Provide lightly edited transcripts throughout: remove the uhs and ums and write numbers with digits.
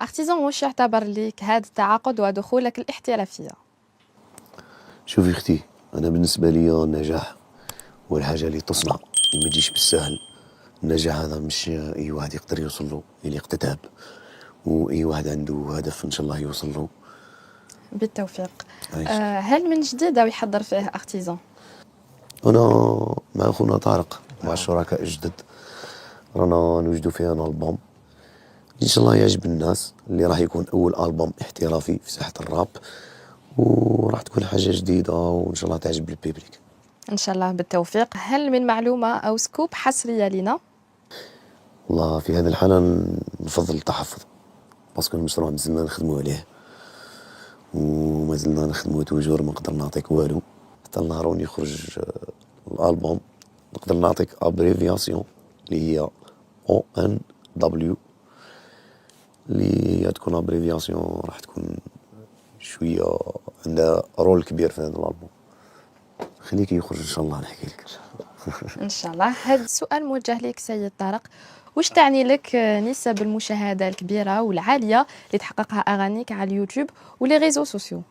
ارتيزان واش يعتبر ليك هذا التعاقد ودخولك الاحترافيه؟ شوفي اختي، انا بالنسبه لي النجاح هو الحاجه اللي تصنع، اللي ما تجيش بالسهل. النجاح هذا مش اي واحد يقدر يوصل له، اللي يقتتاب، واي واحد عنده هدف ان شاء الله يوصل له. بالتوفيق. عايش. هل من جديد أو يحضر فيه ارتيزان؟ انا مع اخونا طارق مع الشركاء الجدد رانا نوجدوا فيها انا البوم ان شاء الله يعجب الناس، اللي راح يكون اول البوم احترافي في ساحه الراب، وراح تكون حاجه جديده وان شاء الله تعجب البيبليك. ان شاء الله بالتوفيق. هل من معلومه او سكوب حصريه لنا؟ والله في هذه الحاله نفضل التحفظ، باسكو المشروع مازلنا نخدموا عليه ومازلنا نخدموا توجور، ما نقدر نعطيك والو حتى النهار وين يخرج الالبوم. نقدر نعطيك ابريفياسيون اللي هي او ان دبليو، اللي هي تكون ابريفياسيون راح تكون شويه عندها رول كبير في هذا الالبوم. خليك يخرج ان شاء الله نحكي لك. ان شاء الله. هذا السؤال موجه لك سيد طارق، واش تعني لك نسب المشاهده الكبيره والعاليه اللي تحققها اغانيك على اليوتيوب ولي ريزو سوسيو؟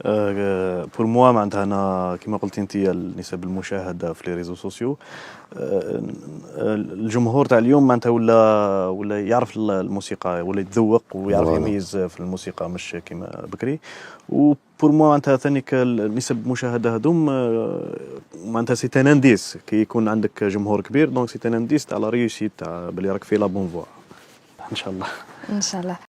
بور موا معناتها انا كما قلتي انت نسب المشاهده في لي ريزو سوسيو، الجمهور تاع اليوم معناتها ولا يعرف الموسيقى، ولا يتذوق ويعرف يميز في الموسيقى مش كما بكري. وبور موا معناتها ثانيك نسب المشاهده هذوم معناتها سي ان انديس كي يكون عندك جمهور كبير، دونك سي ان انديس تاع لا ريوسيت تاع بلي راك في لا بون فوا ان شاء الله. ان شاء الله.